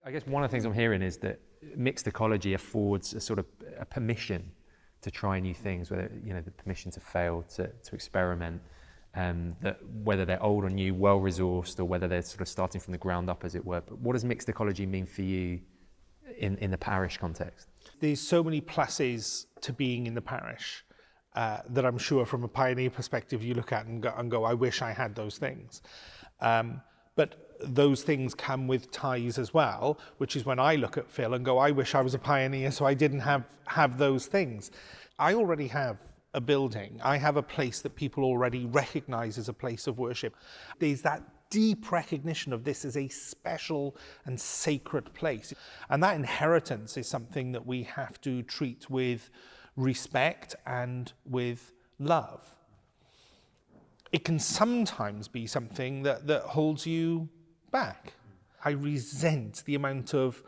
I guess one of the things I'm hearing is that mixed ecology affords a sort of a permission to try new things, whether, the permission to fail, to experiment, that whether they're old or new, well-resourced, or whether they're sort of starting from the ground up, as it were. But what does mixed ecology mean for you in the parish context? There's so many pluses to being in the parish that I'm sure from a pioneer perspective you look at and go, I wish I had those things. But those things come with ties as well, which is when I look at Phil and go, I wish I was a pioneer so I didn't have those things. I already have a building. I have a place that people already recognize as a place of worship. There's that deep recognition of this as a special and sacred place. And that inheritance is something that we have to treat with respect and with love. It can sometimes be something that holds you back. I resent the amount of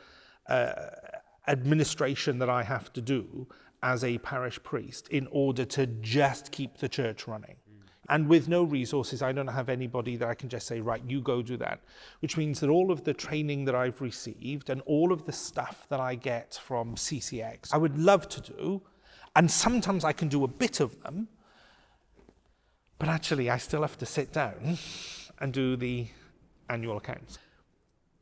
administration that I have to do as a parish priest in order to just keep the church running. And with no resources, I don't have anybody that I can just say, right, you go do that. Which means that all of the training that I've received and all of the stuff that I get from CCX, I would love to do. And sometimes I can do a bit of them, but actually I still have to sit down and do the annual accounts.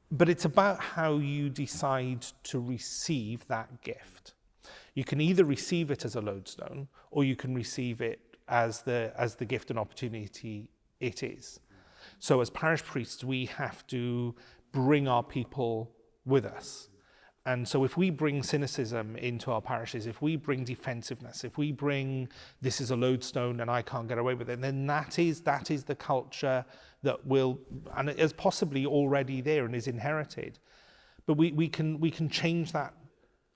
But it's about how you decide to receive that gift. You can either receive it as a lodestone, or you can receive it as the gift and opportunity it is. So as parish priests, we have to bring our people with us. And so if we bring cynicism into our parishes, if we bring defensiveness, if we bring this is a lodestone and I can't get away with it, then that is the culture that will, and it is possibly already there and is inherited. But we can change that.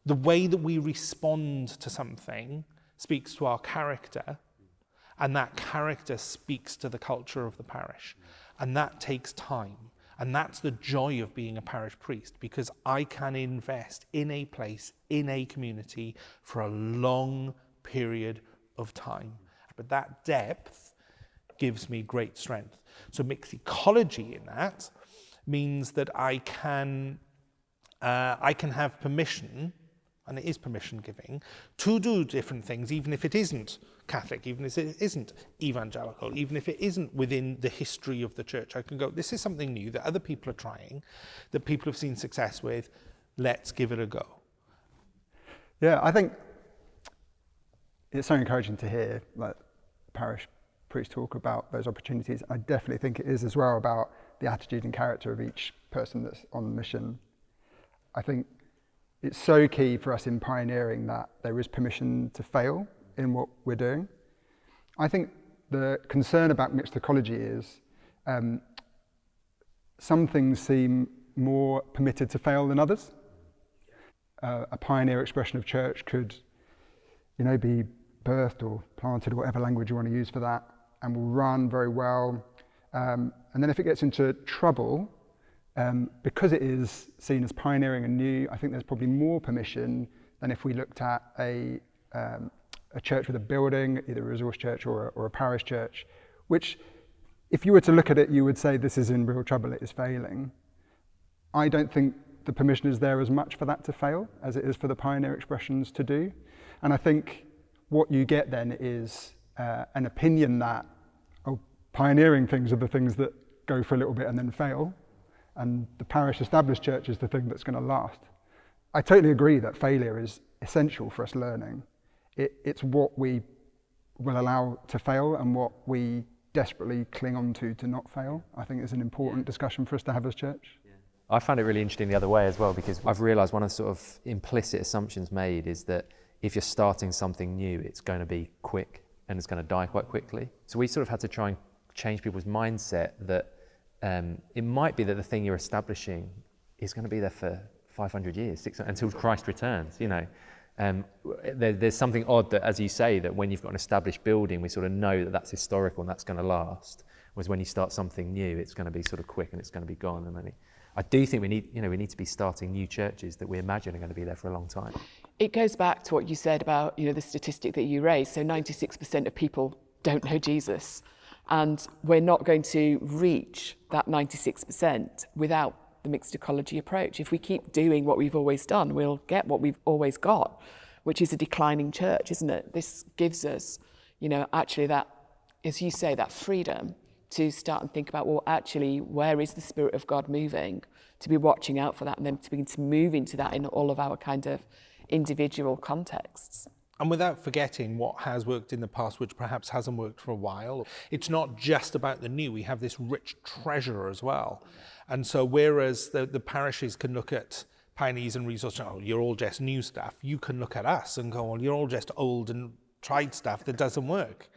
The way that we respond to something speaks to our character, and that character speaks to the culture of the parish. And that takes time. And that's the joy of being a parish priest, because I can invest in a place, in a community for a long period of time. But that depth gives me great strength. So mixed ecology in that means that I can have permission, and it is permission giving, to do different things, even if it isn't Catholic, even if it isn't evangelical, even if it isn't within the history of the church. I can go, this is something new that other people are trying, that people have seen success with, let's give it a go. Yeah, I think it's so encouraging to hear like parish priests talk about those opportunities. I definitely think it is as well about the attitude and character of each person that's on mission. I think it's so key for us in pioneering that there is permission to fail in what we're doing. I think the concern about mixed ecology is some things seem more permitted to fail than others. A pioneer expression of church could, be birthed or planted, or whatever language you want to use for that, and will run very well. And then if it gets into trouble, because it is seen as pioneering and new, I think there's probably more permission than if we looked at a church with a building, either a resource church or a parish church, which, if you were to look at it, you would say this is in real trouble, it is failing. I don't think the permission is there as much for that to fail as it is for the pioneer expressions to do. And I think what you get then is an opinion that pioneering things are the things that go for a little bit and then fail, and the parish established church is the thing that's going to last. I totally agree that failure is essential for us learning. It's what we will allow to fail and what we desperately cling on to not fail. I think it's an important discussion for us to have as church. Yeah. I found it really interesting the other way as well, because I've realised one of the sort of implicit assumptions made is that if you're starting something new, it's going to be quick and it's going to die quite quickly. So we sort of had to try and change people's mindset that it might be that the thing you're establishing is going to be there for 500 years, 600, until Christ returns, There's something odd that, as you say, that when you've got an established building, we sort of know that that's historical and that's going to last. Whereas when you start something new, it's going to be sort of quick and it's going to be gone. And I do think we need to be starting new churches that we imagine are going to be there for a long time. It goes back to what you said about, the statistic that you raised. So 96% of people don't know Jesus. And we're not going to reach that 96% without the mixed ecology approach. If we keep doing what we've always done, we'll get what we've always got, which is a declining church, isn't it? This gives us, actually that, as you say, that freedom to start and think about, well, actually, where is the Spirit of God moving? To be watching out for that, and then to begin to move into that in all of our kind of individual contexts. And without forgetting what has worked in the past, which perhaps hasn't worked for a while, it's not just about the new. We have this rich treasure as well. And so whereas the parishes can look at pioneers and resources, oh, you're all just new stuff, you can look at us and go, well, you're all just old and tried stuff that doesn't work.